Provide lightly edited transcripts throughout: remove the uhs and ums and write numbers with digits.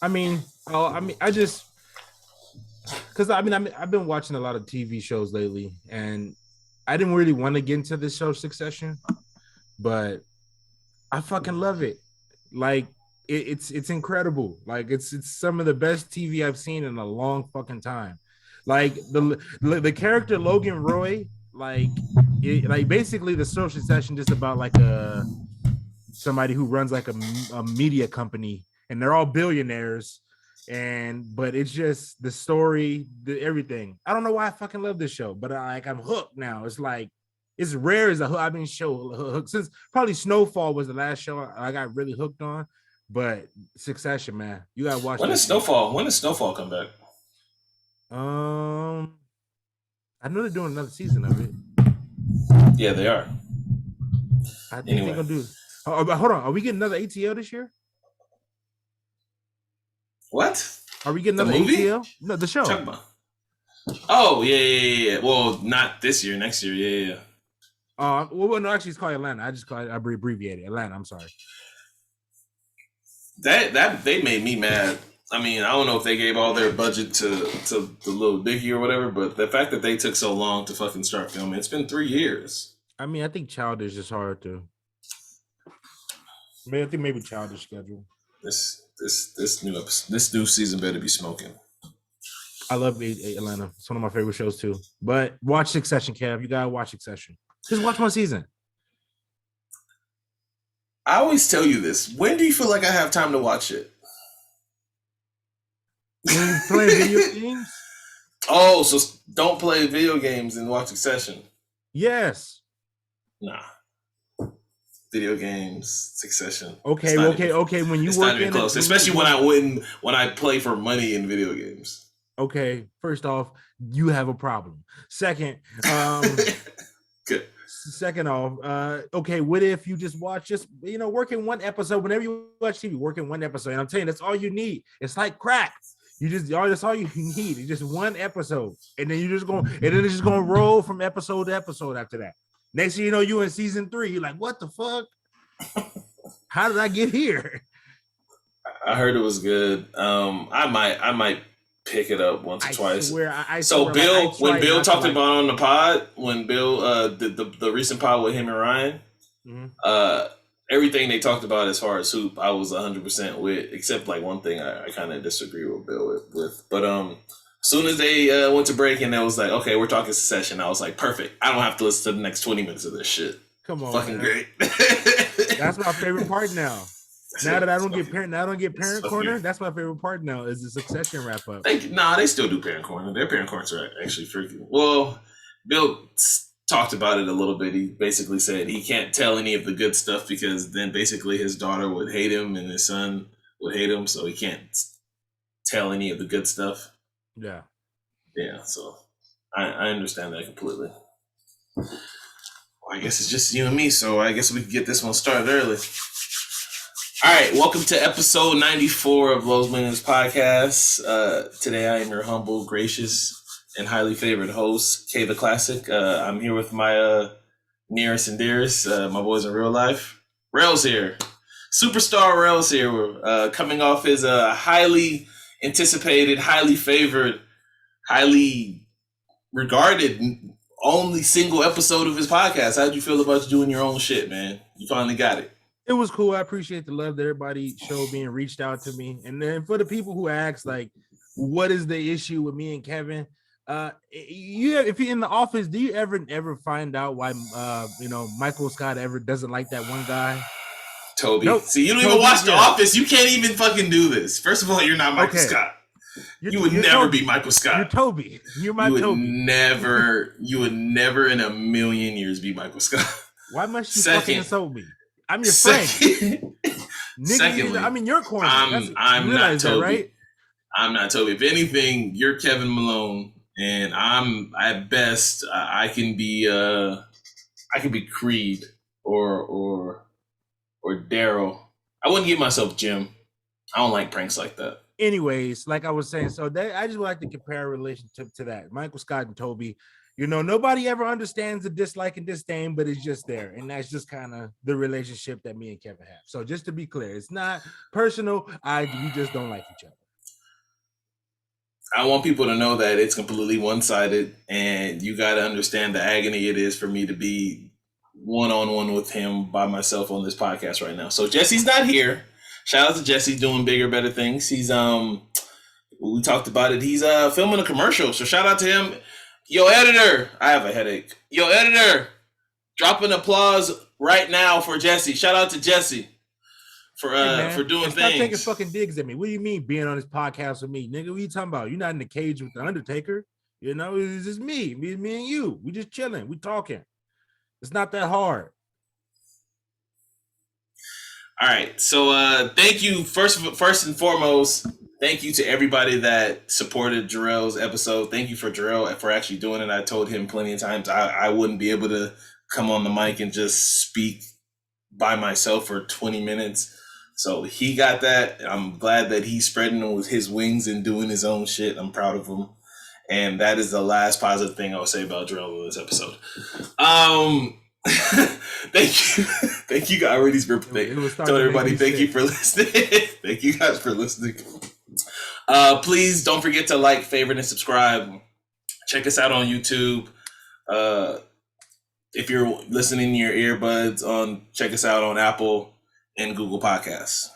I just because I've been watching a lot of TV shows lately, and I didn't really want to get into this show Succession, but I fucking love it. Like it's incredible. Like it's some of the best TV I've seen in a long fucking time. Like the character Logan Roy, like basically the social session just about like a somebody who runs like a media company, and they're all billionaires. And but it's just the story, everything. I don't know why I fucking love this show, but I'm hooked now. It's like it's rare as a hook. I've been hooked since probably Snowfall was the last show I got really hooked on. But Succession, man, you gotta watch When that does shit. Snowfall? When does Snowfall come back? Um, I know they're doing another season of it. Yeah, they are. I think they're Anyway, gonna do. But hold on, are we getting another ATL this year? what? Are we getting The another movie? ATL? No, the Talk show. about. Oh yeah. Well, not this year. Next year. Yeah. Well, no, actually, it's called Atlanta. I just call it, I abbreviated Atlanta. I'm sorry. That they made me mad. I mean, I don't know if they gave all their budget to the little Dicky or whatever, but the fact that they took so long to fucking start filming, it's been 3 years. I think Childish is hard to. I think maybe Childish schedule. This new season better be smoking. I love Atlanta. It's one of my favorite shows too. But watch Succession, Kev. You gotta watch Succession. Just watch one season. I always tell you this. When do you feel like I have time to watch it? When you play video games. Oh, so don't play video games and watch Succession. Yes. Nah. Video games, Succession. Okay. When you it's work not even in close. it, Especially when I play for money in video games. Okay, first off, you have a problem. Second, Good. second off, okay, what if you just work in one episode whenever you watch TV, work in one episode. And I'm telling you, that's all you need. It's like crack. That's all you need. It's just one episode. And then it's just gonna roll from episode to episode after that. Next thing you know, you in season 3. You're like, what the fuck? How did I get here? I heard it was good. I might pick it up once or twice. So Bill, when Bill talked about on the pod, when Bill did the recent pod with him and Ryan, everything they talked about as far as Hoop, I was 100% with, except like one thing I kind of disagree with Bill with. But as soon as they went to break and it was like, okay, we're talking Succession, I was like, perfect. I don't have to listen to the next 20 minutes of this shit. Come on, fucking man. Great. That's my favorite part now. Now that I don't get parent corner, that's my favorite part now is the Succession wrap up. They still do parent corner. Their parent corners are actually freaking. Well, Bill talked about it a little bit. He basically said he can't tell any of the good stuff because then basically his daughter would hate him and his son would hate him, so he can't tell any of the good stuff. Yeah. Yeah, so I understand that completely. Well, I guess it's just you and me, so I guess we can get this one started early. All right, welcome to episode 94 of Lowe's Millennials podcast. Today I am your humble, gracious, and highly favored host, K the Classic. I'm here with my nearest and dearest, my boys in real life. Rail's here. Superstar Rail's here. Coming off his highly anticipated, highly favored, highly regarded only single episode of his podcast. How'd you feel about doing your own shit, man? You finally got it. It was cool. I appreciate the love that everybody showed me and reached out to me. And then for the people who asked, like, what is the issue with me and Kevin? If you're in the office, do you ever find out why Michael Scott ever doesn't like that one guy? Toby. Nope. See, you don't even watch The Office. You can't even fucking do this. First of all, you're not Michael Scott. You would never be Michael Scott. You're Toby. You're my Toby. You would never in a million years be Michael Scott. Why must you fucking insult me? I'm your friend. Secondly, I'm in your corner. I'm not Toby. That, right? I'm not Toby. If anything, you're Kevin Malone, and I'm at best I can be Creed or Daryl. I wouldn't give myself Jim. I don't like pranks like that. Anyways, like I was saying, I just would like to compare a relationship to that. Michael Scott and Toby. You know, nobody ever understands the dislike and disdain, but it's just there. And that's just kind of the relationship that me and Kevin have. So just to be clear, it's not personal. We just don't like each other. I want people to know that it's completely one-sided, and you got to understand the agony it is for me to be one-on-one with him by myself on this podcast right now. So Jesse's not here. Shout out to Jesse doing bigger, better things. He's we talked about it. He's filming a commercial. So shout out to him. Yo, editor, I have a headache. Yo, editor, drop an applause right now for Jesse. Shout out to Jesse for doing things. Stop taking fucking digs at me. What do you mean being on this podcast with me, nigga? What are you talking about? You're not in the cage with the Undertaker. You know, it's just me and you. We just chilling. We talking. It's not that hard. All right. So thank you first and foremost. Thank you to everybody that supported Jarrell's episode. Thank you for Jarrell for actually doing it. I told him plenty of times I wouldn't be able to come on the mic and just speak by myself for 20 minutes. So he got that. I'm glad that he's spreading with his wings and doing his own shit. I'm proud of him. And that is the last positive thing I'll say about Jarrell in this episode. Thank you. Thank you. I already tell everybody thank you for listening. Thank you guys for listening. Please don't forget to like, favorite, and subscribe. Check us out on YouTube. If you're listening in your earbuds, check us out on Apple and Google Podcasts.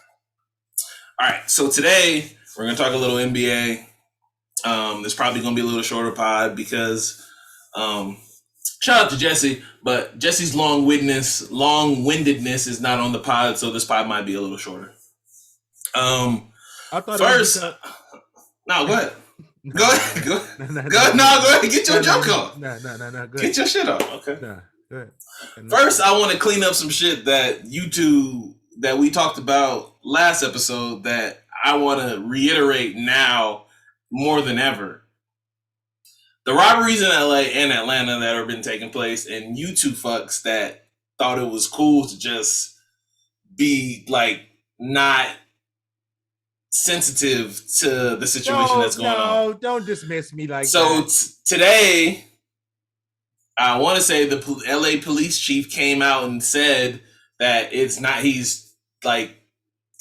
All right, so today we're gonna talk a little NBA. It's probably gonna be a little shorter pod because shout out to Jesse, but Jesse's long-windedness is not on the pod, so this pod might be a little shorter. I thought first, no, go ahead. Go ahead. Go ahead. Get your joke on. No. Go ahead. Get your shit off. Okay. No, go ahead. First, I want to clean up some shit that that we talked about last episode that I want to reiterate now more than ever. The robberies in LA and Atlanta that have been taking place, and you two fucks that thought it was cool to just be like not sensitive to the situation that's going on. No, don't dismiss me like that. So today, I want to say the LA police chief came out and said that it's not, he's like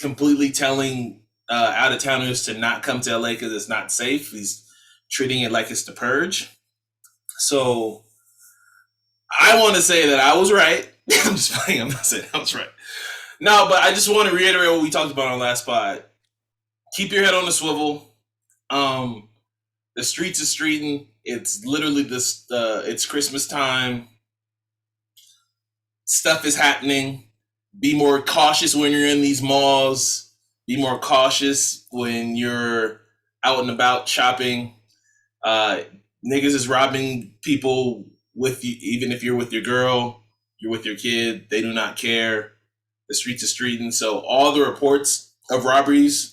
completely telling out of towners to not come to LA because it's not safe. He's treating it like it's the purge. So I want to say that I was right. I'm just playing. I'm not saying I was right. No, but I just want to reiterate what we talked about on last pod. Keep your head on the swivel. The streets are streeting. It's literally this. It's Christmas time. Stuff is happening. Be more cautious when you're in these malls. Be more cautious when you're out and about shopping. Niggas is robbing people with you, even if you're with your girl, you're with your kid. They do not care. The streets are streeting. So all the reports of robberies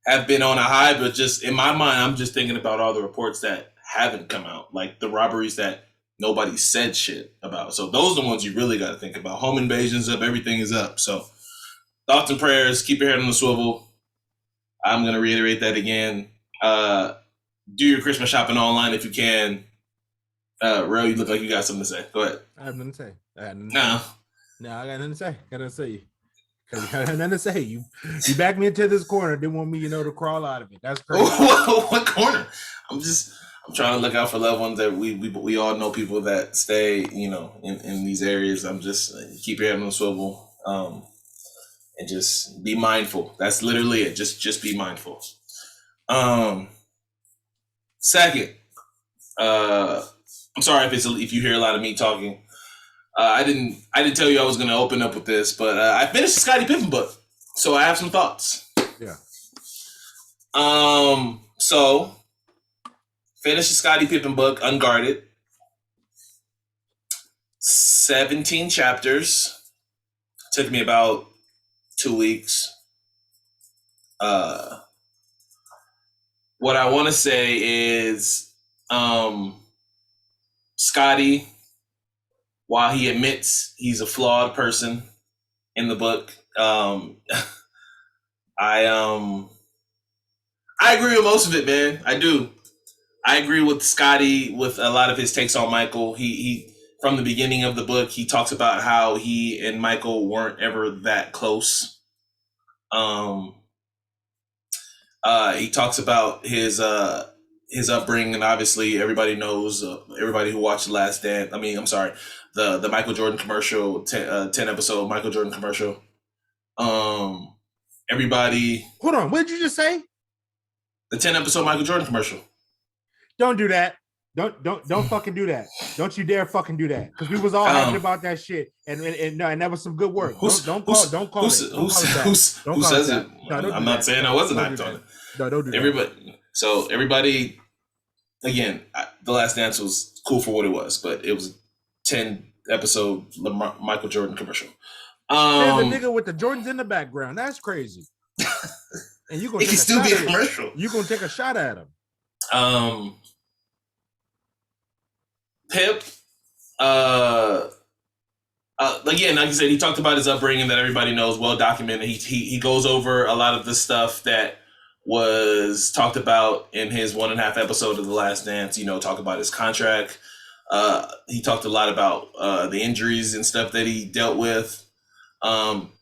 have been on a high, but just in my mind, I'm just thinking about all the reports that haven't come out, like the robberies that nobody said shit about. So those are the ones you really got to think about. Home invasions up, everything is up. So thoughts and prayers, keep your head on the swivel. I'm going to reiterate that again. Do your Christmas shopping online if you can. Ro, you look like you got something to say. Go ahead. I have nothing to say. No, I got nothing to say. Got nothing to say. Because I had nothing to say. You backed me into this corner. Didn't want me, to crawl out of it. That's crazy. What corner? I'm trying to look out for loved ones that we all know people that stay, in these areas. I'm just keep your head on the swivel, and just be mindful. That's literally it. Just be mindful. Second, I'm sorry if you hear a lot of me talking. I didn't tell you I was going to open up with this, but I finished the Scottie Pippen book, so I have some thoughts. Yeah. So finished the Scottie Pippen book, Unguarded. 17 chapters. Took me about 2 weeks. What I want to say is, Scottie, while he admits he's a flawed person in the book, I agree with most of it, man. I do. I agree with Scotty with a lot of his takes on Michael. He from the beginning of the book, he talks about how he and Michael weren't ever that close. He talks about his upbringing, and obviously everybody knows, everybody who watched The Last Dance. I mean, I'm sorry, the Michael Jordan commercial, 10 episode Michael Jordan commercial. Everybody, hold on, what did you just say? The 10 episode Michael Jordan commercial. Don't do that. Don't fucking do that. Don't you dare fucking do that. Because we was all happy about that shit, and that was some good work. Don't call it. Who says it? I'm not saying I wasn't acting on it. No, don't do that. Everybody, again, The Last Dance was cool for what it was, but it was a 10 episode Michael Jordan commercial. There's a nigga with the Jordans in the background. That's crazy. And you gonna it can still be a commercial. You gonna take a shot at him. Pip, again, like I said, he talked about his upbringing that everybody knows, well documented. He goes over a lot of the stuff that was talked about in his 1.5 episode of The Last Dance. Talk about his contract. He talked a lot about the injuries and stuff that he dealt with.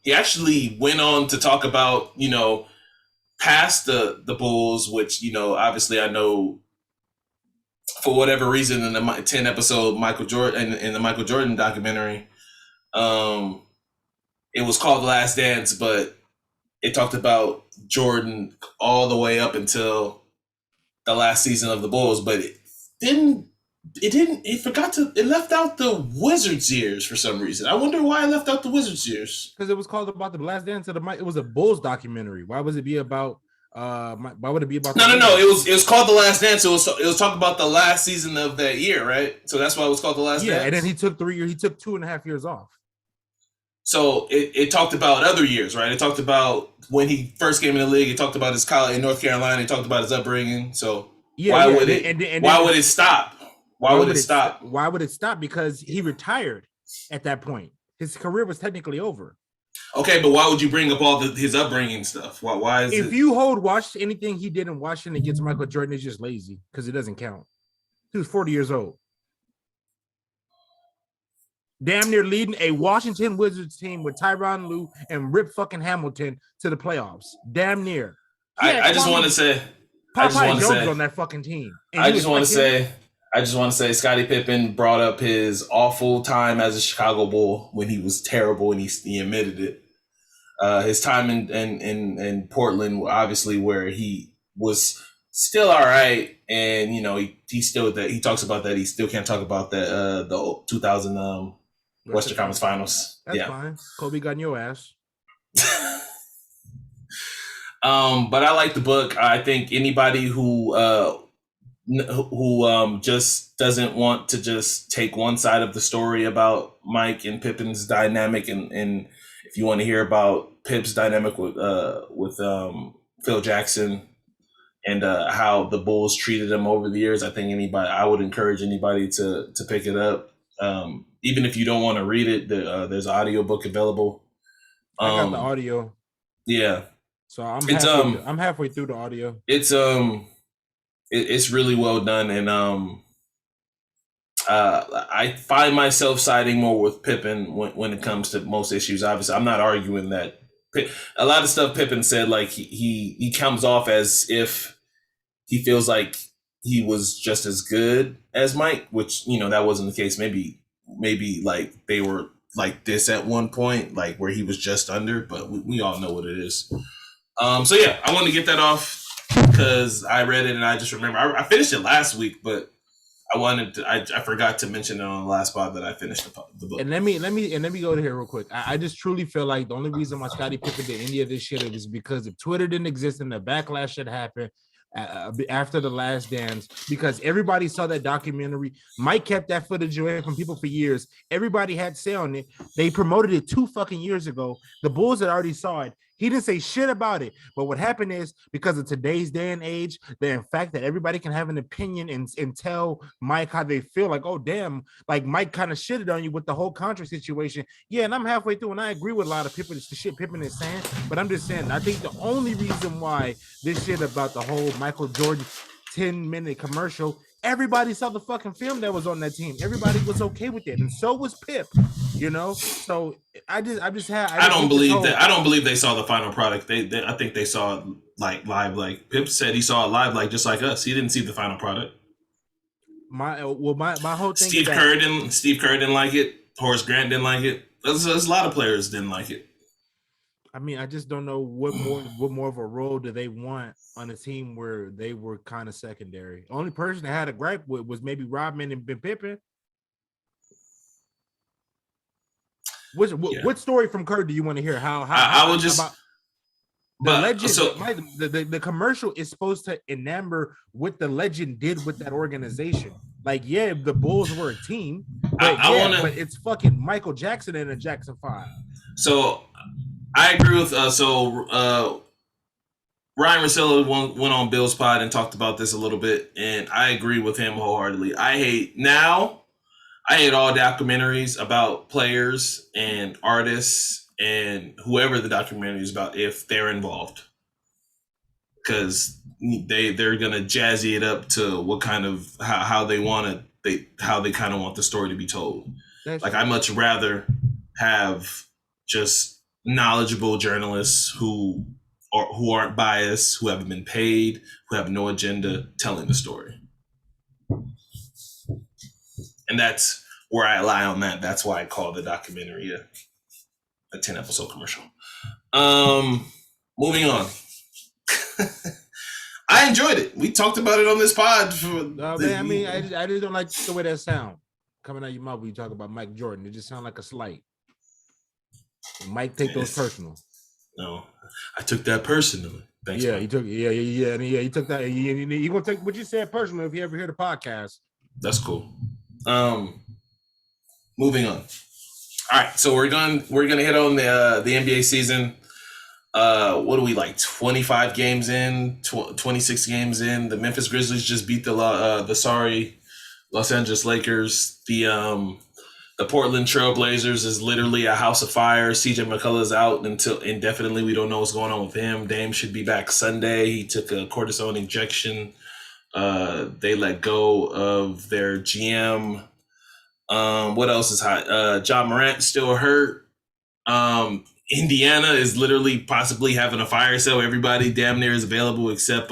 He actually went on to talk about, past the Bulls, which, obviously I know for whatever reason in the 10 episode Michael Jordan, in the Michael Jordan documentary, it was called The Last Dance, but it talked about Jordan all the way up until the last season of the Bulls, but it left out the Wizards years for some reason. I wonder why it left out the Wizards years. Because it was called about the Last Dance of the It was a Bulls documentary. Why would it be about? Why would it be about? No. It was called The Last Dance. It was talking about the last season of that year, right? So that's why it was called The Last Dance. Yeah, and then he took 3 years. He took 2.5 years off. So it talked about other years, right? It talked about when he first came in the league. It talked about his college in North Carolina. It talked about his upbringing. So why would it stop? Why would it stop? Why would it stop? Because he retired at that point. His career was technically over. Okay, but why would you bring up all his upbringing stuff? Why is if you watch anything he did in Washington against Michael Jordan, it's just lazy because it doesn't count. He was 40 years old. Damn near leading a Washington Wizards team with Tyronn Lue and Rip fucking Hamilton to the playoffs. Damn near. I just want to say, on that fucking team. I just want to say Scottie Pippen brought up his awful time as a Chicago Bull when he was terrible, and he admitted it. His time in Portland, obviously, where he was still all right, and he talks about that. He still can't talk about that the 2000 Western Conference Finals. That's fine. Kobe got in your ass. But I like the book. I think anybody who just doesn't want to just take one side of the story about Mike and Pippen's dynamic, and if you want to hear about Pip's dynamic with Phil Jackson and how the Bulls treated him over the years, I would encourage anybody to pick it up. Even if you don't want to read it, there's an audio book available. I got the audio. Yeah. So I'm halfway through the audio. It's really well done, and I find myself siding more with Pippen when it comes to most issues. Obviously, I'm not arguing that. A lot of stuff Pippen said, like he comes off as if he feels like he was just as good as Mike, which that wasn't the case. Maybe like they were like this at one point, like where he was just under, but we all know what it is. So yeah, I wanted to get that off because I read it and I just remember I finished it last week, but I forgot to mention it on the last pod that I finished the book. And let me go to here real quick. I just truly feel like the only reason why Scottie Pippen did any of this shit is because if Twitter didn't exist and the backlash had happened after The Last Dance, because everybody saw that documentary. Mike kept that footage away from people for years. Everybody had say on it. They promoted it 2 fucking years ago. The Bulls had already saw it. He didn't say shit about it. But what happened is, because of today's day and age, the fact that everybody can have an opinion and tell Mike how they feel, like, oh, damn, like Mike kind of shitted on you with the whole contract situation. Yeah, and I'm halfway through, and I agree with a lot of people, the shit Pippen is saying, but I'm just saying, I think the only reason why this shit about the whole Michael Jordan 10-minute commercial. Everybody saw the fucking film that was on that team. Everybody was okay with it, and so was Pip. You know, so I just don't hate this believe whole. that. I don't believe they saw the final product. I think they saw it like live. Like Pip said, he saw it live, like just like us. He didn't see the final product. My whole thing. Steve Kerr didn't like it. Horace Grant didn't like it. There's a lot of players didn't like it. I mean, I just don't know what more of a role do they want on a team where they were kind of secondary. Only person that had a gripe with was maybe Rodman and Ben Pippen. What story from Kerr do you want to hear? How I would just about the legend? So, the commercial is supposed to enamor what the legend did with that organization. Like, yeah, the Bulls were a team, but but it's fucking Michael Jackson and the Jackson 5. So I agree with Ryan Russillo went on Bill's pod and talked about this a little bit, and I agree with him wholeheartedly. I hate all documentaries about players and artists and whoever the documentary is about if they're involved, because they're gonna jazzy it up to what kind of how they kind of want the story to be told. Like, I much rather have just knowledgeable journalists who aren't biased, who haven't been paid, who have no agenda, telling the story. And that's where I lie on that. That's why I call the documentary a 10-episode commercial. Moving on. I enjoyed it. We talked about it on this pod. I just don't like the way that sound coming out of your mouth when you talk about Mike Jordan. It just sounds like a slight. Mike take those personal. No, I took that personally. Thanks. Yeah, Mike. He took that. He gonna take what you said personal if you ever hear the podcast. That's cool. Moving on. All right, so we're gonna hit on the NBA season. What are we, like 25 games in, 26 games in? The Memphis Grizzlies just beat the sorry Los Angeles Lakers. The Portland Trailblazers is literally a house of fire. CJ McCullough's out until indefinitely. We don't know what's going on with him. Dame should be back Sunday. He took a cortisone injection. They let go of their GM. What else is hot? John Morant still hurt. Indiana is literally possibly having a fire sale. Everybody damn near is available except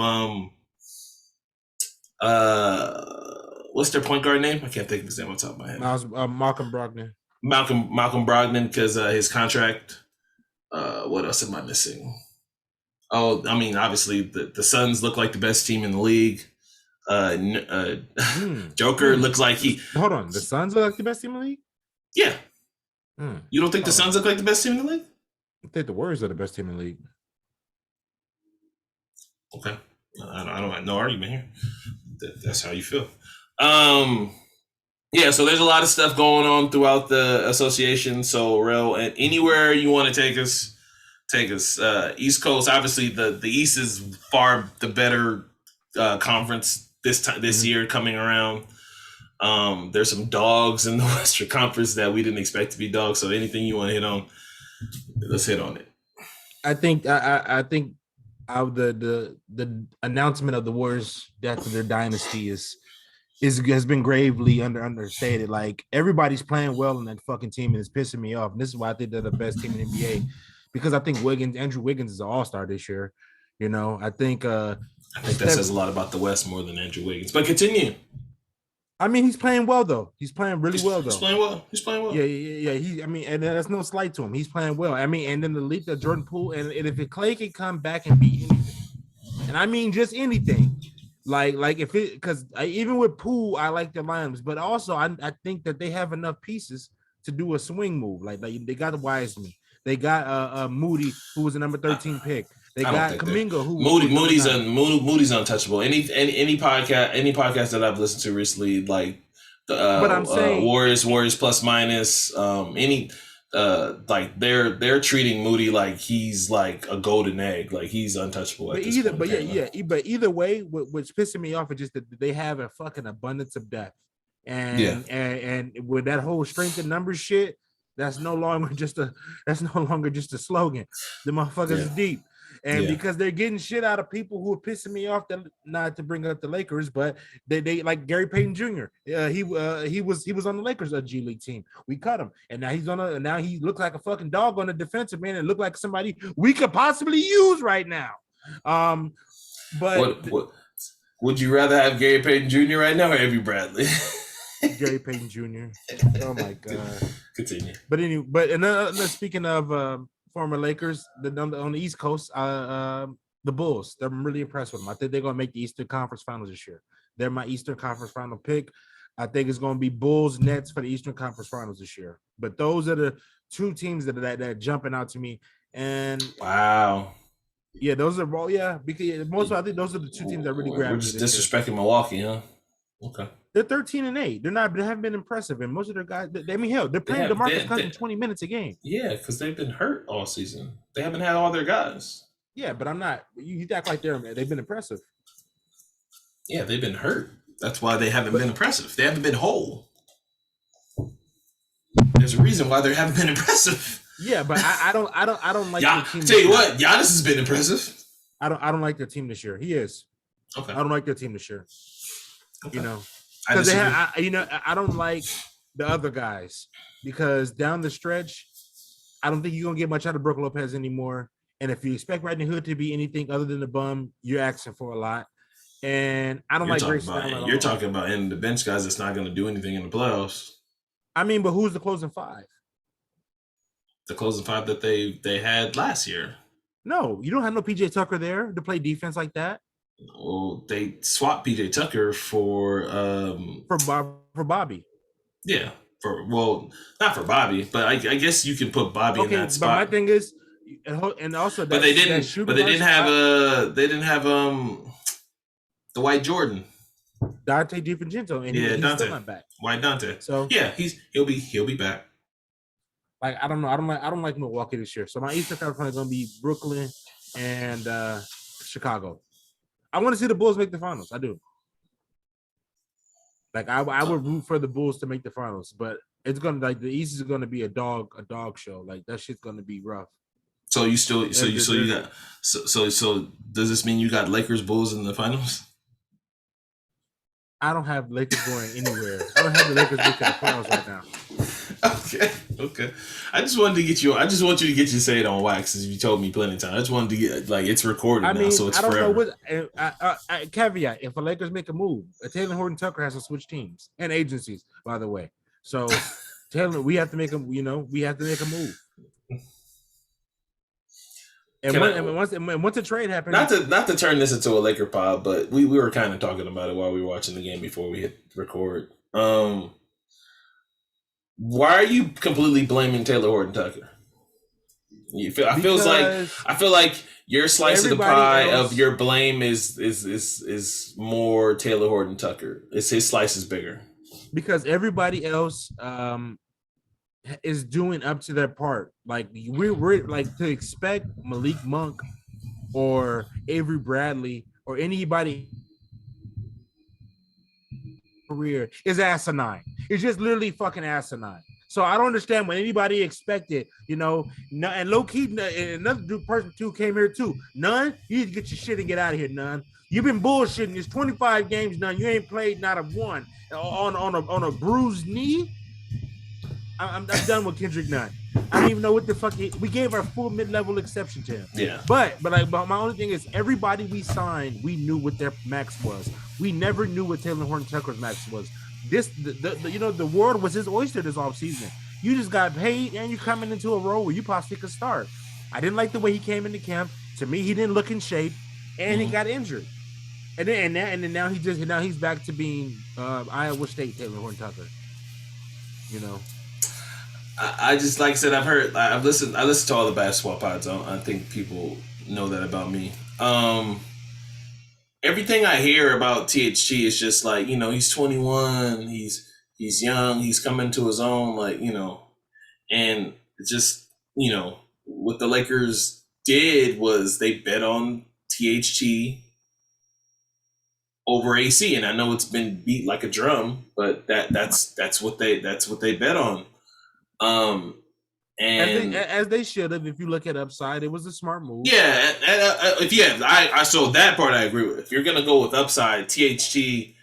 what's their point guard name? I can't think of his name on top of my head. Malcolm Brogdon. Malcolm Brogdon, because his contract. What else am I missing? Oh, I mean, obviously the Suns look like the best team in the league. Joker looks like he. Hold on, the Suns look like the best team in the league? Yeah. You don't think the Suns look like the best team in the league? I think the Warriors are the best team in the league. Okay, I don't have no argument here. That's how you feel. Yeah, so there's a lot of stuff going on throughout the association. So, Rel, and anywhere you want to take us. East Coast, obviously, the East is far the better conference this year coming around. There's some dogs in the Western Conference that we didn't expect to be dogs. So, anything you want to hit on, let's hit on it. I think the announcement of the Warriors' death of their dynasty has been gravely understated. Like, everybody's playing well in that fucking team, and it's pissing me off. And this is why I think they're the best team in the NBA, because I think Andrew Wiggins is an all-star this year. You know, I think that says a lot about the West more than Andrew Wiggins. But continue. I mean, he's playing well though. He's playing really well though. He's playing well. Yeah. And that's no slight to him. He's playing well. I mean, and then the leap that Jordan Poole, and if Clay can come back and beat anything, and I mean just anything, like if it, because even with Poole, I like the lineups, but also I think that they have enough pieces to do a swing move. Like they got Wiseman, they got Moody, who was the number 13 pick. They got Kuminga, who Moody's untouchable. Any podcast that I've listened to recently, like but I'm saying Warriors plus minus, like they're treating Moody like he's like a golden egg, like he's untouchable. But either way, what's pissing me off is just that they have a fucking abundance of depth, and with that whole strength and numbers shit, that's no longer just a slogan. The motherfuckers is deep. And Yeah. because they're getting shit out of people who are pissing me off, that not to bring up the Lakers, but they like Gary Payton Jr. He was on the Lakers G League team. We cut him, and now he looks like a fucking dog on the defensive man and look like somebody we could possibly use right now. But what would you rather have Gary Payton Jr. right now or Avery Bradley? Gary Payton Jr. Oh my god. Continue. But anyway, speaking of former Lakers, on the East Coast, the Bulls. I'm really impressed with them. I think they're gonna make the Eastern Conference Finals this year. They're my Eastern Conference Final pick. I think it's gonna be Bulls Nets for the Eastern Conference Finals this year. But those are the two teams that are jumping out to me. And wow. Yeah, those are because I think those are the two teams that really grab me. We're just disrespecting Milwaukee, huh? Okay. They're 13-8. They haven't been impressive, and most of their guys. They're playing DeMarcus Cousins 20 minutes a game. Yeah, because they've been hurt all season. They haven't had all their guys. Yeah, but I'm not. You act like they've been impressive. Yeah, they've been hurt. That's why they haven't been impressive. They haven't been whole. There's a reason why they haven't been impressive. Yeah, but I don't like. Yeah, tell you what, Giannis has been impressive. I don't like their team this year. He is. Okay. I don't like their team this year. Okay. You know, because I don't like the other guys because down the stretch, I don't think you're gonna get much out of Brook Lopez anymore. And if you expect Rodney Hood to be anything other than a bum, you're asking for a lot. And I don't like Grayson Allen at all. You're talking about in the bench guys that's not going to do anything in the playoffs. I mean, but who's the closing five? The closing five that they had last year. No, you don't have no PJ Tucker there to play defense like that. Well, they swapped PJ Tucker for Bobby. Yeah, not for Bobby, but I guess you can put Bobby in that spot. But my thing is, and also, but they didn't have the White Jordan, Dante DiVincenzo, and he's Dante. still not back. White Dante. So yeah, he'll be back. Like I don't know, I don't like Milwaukee this year. So my Eastern Conference is going to be Brooklyn and Chicago. I want to see the Bulls make the finals. I do. Like I would root for the Bulls to make the finals, but it's gonna the East is gonna be a dog show. Like that shit's gonna be rough. So does this mean you got Lakers Bulls in the finals? I don't have Lakers going anywhere. I don't have the Lakers making the finals right now. Okay. I just want you to get your say it on wax, as you told me plenty of times. I just wanted to get it's recorded now, so it's forever. Caveat: if the Lakers make a move, Taylor Horton Tucker has to switch teams and agencies, by the way. So Taylor, we have to make a move. And once a trade happens, not to turn this into a Laker pod, but we were kind of talking about it while we were watching the game before we hit record. Why are you completely blaming Taylor Horton Tucker? I feel like your slice of the pie of your blame is more Taylor Horton Tucker. His slice is bigger because everybody else is doing up to their part. Like we're like to expect Malik Monk or Avery Bradley or anybody career is asinine. It's just literally fucking asinine. So I don't understand when anybody expected, and low key, another person too came here too. None, you need to get your shit and get out of here, None. You've been bullshitting. It's 25 games, None. You ain't played not a one on a bruised knee. I'm done with Kendrick Nunn. I don't even know what the fuck we gave our full mid-level exception to him. Yeah. But my only thing is everybody we signed, we knew what their max was. We never knew what Taylor Horton Tucker's max was. The world was his oyster this offseason. You just got paid and you're coming into a role where you possibly could start. I didn't like the way he came into camp. To me, he didn't look in shape and he got injured. And now he's back to being Iowa State Taylor Horton Tucker. I just, like I said, I listened to all the basketball pods. I think people know that about me. Everything I hear about THT is just like, he's 21, he's young, he's coming to his own, and just, what the Lakers did was they bet on THT over AC, and I know it's been beat like a drum, but that's what they bet on. And as they should have. If you look at upside, it was a smart move. Yeah, I so that part I agree with. If you're gonna go with upside, THT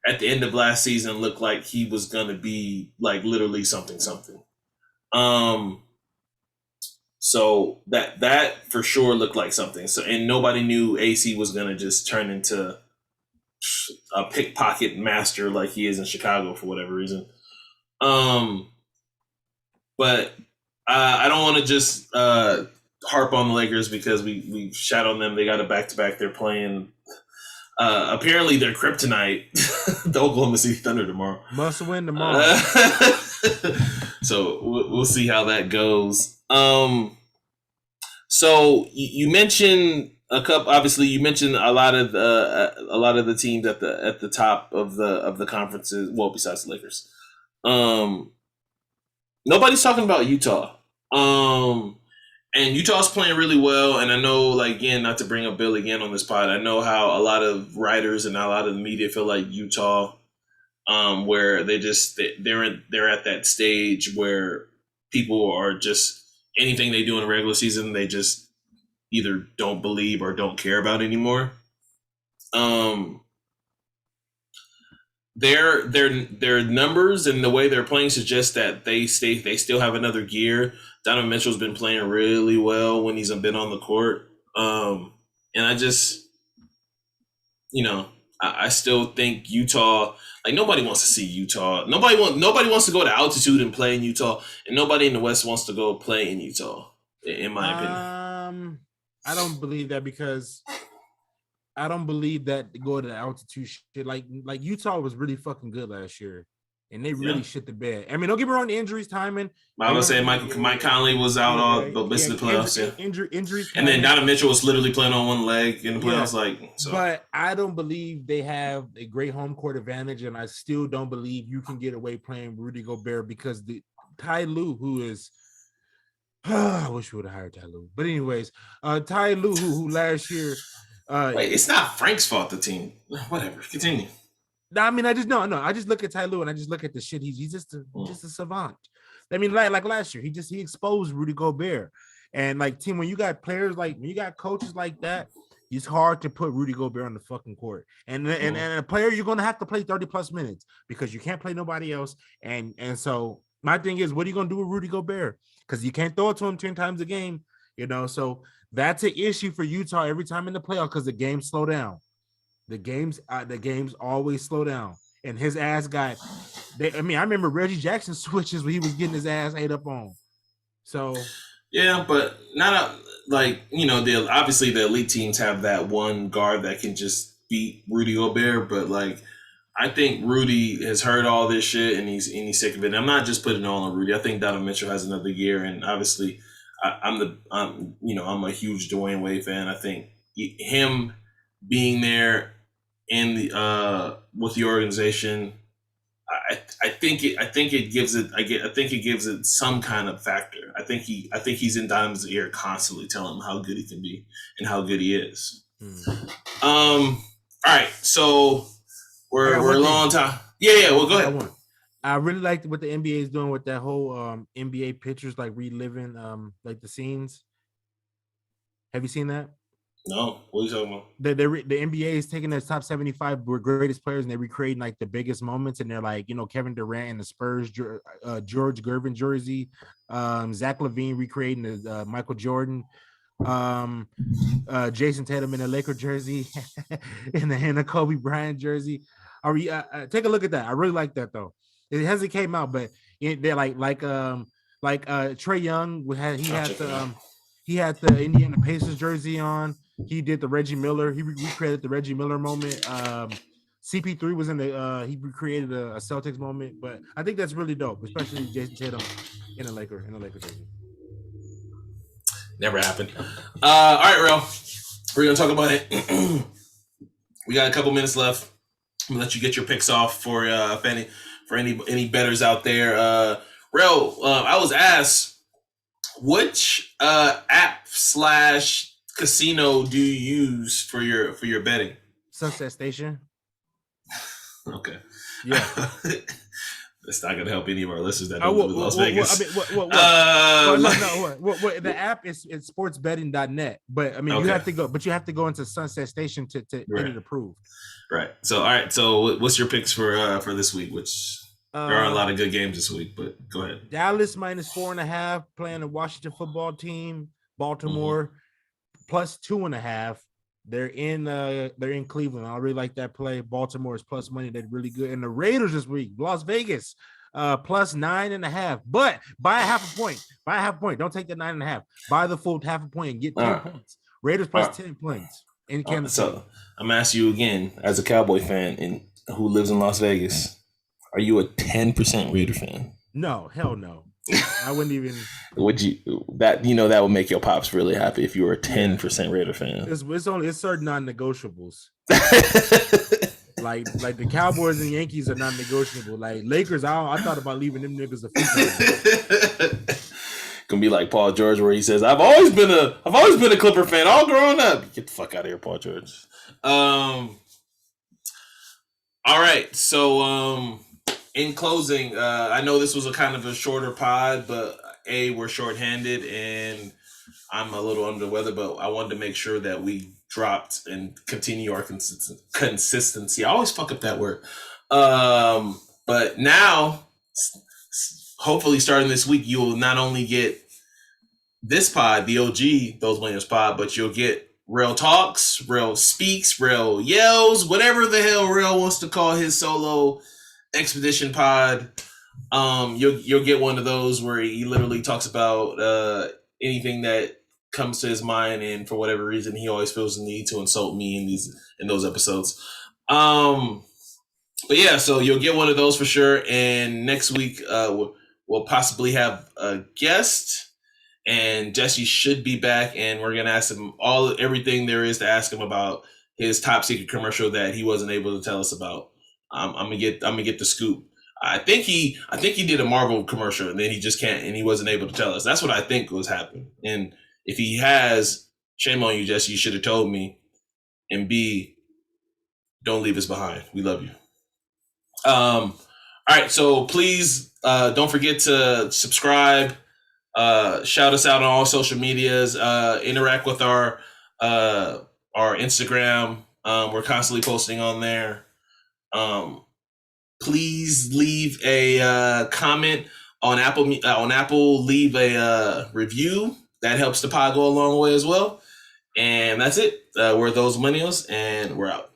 at the end of last season looked like he was gonna be like literally something. So that for sure looked like something. So and nobody knew AC was gonna just turn into a pickpocket master like he is in Chicago for whatever reason. But I don't want to just harp on the Lakers because we shat on them. They got a back-to-back. They're playing. Apparently, they're kryptonite. The Oklahoma City Thunder tomorrow. Must win tomorrow. So we'll see how that goes. So you mentioned a couple. Obviously, you mentioned a lot of the teams at the top of the conferences. Well, besides the Lakers. Nobody's talking about Utah. And Utah's playing really well. And I know, like, again, not to bring up Bill again on this pod, I know how a lot of writers and a lot of the media feel like Utah, where they're at that stage where people are just anything they do in the regular season, they just either don't believe or don't care about anymore. Their numbers and the way they're playing suggest that they still have another gear. Donovan Mitchell's been playing really well when he's been on the court. And I just, I still think Utah, like nobody wants to see Utah. Nobody wants to go to altitude and play in Utah, and nobody in the West wants to go play in Utah, in my opinion. I don't believe that because I don't believe that to go to the altitude shit. Like Utah was really fucking good last year, and they really shit the bed. I mean, don't get me wrong, the injuries, timing. I was saying Mike Conley was out all the missing the playoffs. Injuries, and then Donovan Mitchell was literally playing on one leg in the playoffs. But I don't believe they have a great home court advantage, and I still don't believe you can get away playing Rudy Gobert because the Ty Lue, who is. I wish we would have hired Ty Lue. But anyways, Ty Lue, who last year. Wait, it's not Frank's fault. The team, whatever. Continue. I mean, I just look at Ty Lue and I just look at the shit. He's just a savant. I mean, like last year, he exposed Rudy Gobert, and like team when you got coaches like that, it's hard to put Rudy Gobert on the fucking court. And a player you're gonna have to play 30+ minutes because you can't play nobody else. And so my thing is, what are you gonna do with Rudy Gobert? Because you can't throw it to him 10 times a game, So that's an issue for Utah every time in the playoff because the games slow down. The games always slow down. And his ass got. I remember Reggie Jackson switches when he was getting his ass ate up on. So. Yeah, but not obviously the elite teams have that one guard that can just beat Rudy Gobert, but like. I think Rudy has heard all this shit and he's sick of it. And I'm not just putting it all on Rudy. I think Donovan Mitchell has another year, and obviously, I'm a huge Dwayne Wade fan. I think him being there in the with the organization, I think it gives it some kind of factor. I think he's in Donovan's ear constantly telling him how good he can be and how good he is. All right, so. We're a long time. Yeah. Well, go ahead. I really liked what the NBA is doing with that whole NBA pictures, like reliving like the scenes. Have you seen that? No. What are you talking about? The NBA is taking their top 75 greatest players and they're recreating like the biggest moments. And they're like, Kevin Durant in the Spurs, George Gervin jersey, Zach LaVine recreating the Michael Jordan. Jason Tatum in a Laker jersey in the Kobe Bryant jersey. Take a look at that. I really like that though. It hasn't came out, but they're like Trae Young he had the Indiana Pacers jersey on. He did the Reggie Miller. He recreated the Reggie Miller moment. CP3 was in the he recreated a Celtics moment, but I think that's really dope, especially Jason Tatum in a Laker jersey. Never happened. All right, Real. We're gonna talk about it. We got a couple minutes left. I'm gonna let you get your picks off for any bettors out there. Real, I was asked which app / casino do you use for your betting? Sunset Station. Okay. Yeah. That's not gonna help any of our listeners that don't live in Las Vegas. Vegas. The app is sportsbetting.net, but I mean you have to go into Sunset Station to get it approved. Right. So all right. So what's your picks for this week? Which there are a lot of good games this week, but go ahead. Dallas -4.5 playing the Washington football team. Baltimore +2.5. They're in Cleveland. I really like that play. Baltimore is plus money. They're really good. And the Raiders this week, Las Vegas, +9.5. But buy a half a point. Don't take the 9.5. Buy the full half a point and get 10 points. Raiders plus 10 points in Kansas City. So I'm gonna ask you again, as a Cowboy fan and who lives in Las Vegas, are you a 10% Raider fan? No, hell no. I wouldn't even. Would you? That would make your pops really happy if you were a 10% Raider fan. It's certain non-negotiables. like the Cowboys and Yankees are non-negotiable. Like Lakers, I thought about leaving them niggas a few times. Gonna be like Paul George, where he says, "I've always been a Clipper fan all growing up." Get the fuck out of here, Paul George. All right, so in closing, I know this was a kind of a shorter pod, but we're shorthanded and I'm a little under the weather, but I wanted to make sure that we dropped and continue our consistency. I always fuck up that word. But now, hopefully starting this week, you will not only get this pod, the OG, Those Millennials pod, but you'll get Real Talks, Real Speaks, Real Yells, whatever the hell Real wants to call his solo expedition pod. You'll get one of those where he literally talks about anything that comes to his mind, and for whatever reason he always feels the need to insult me in those episodes. But yeah, so you'll get one of those for sure. And next week we'll possibly have a guest, and Jesse should be back, and we're gonna ask him everything there is to ask him about his top secret commercial that he wasn't able to tell us about. I'm gonna get the scoop. I think he did a Marvel commercial and then he just can't, and he wasn't able to tell us. That's what I think was happening. And if he has, shame on you, Jesse. You should have told me. And B, don't leave us behind. We love you. All right, so please don't forget to subscribe. Shout us out on all social medias. Interact with our Instagram. We're constantly posting on there. Please leave a comment on Apple. Leave a review. That helps the pod go a long way as well. And that's it. We're Those Millennials, and we're out.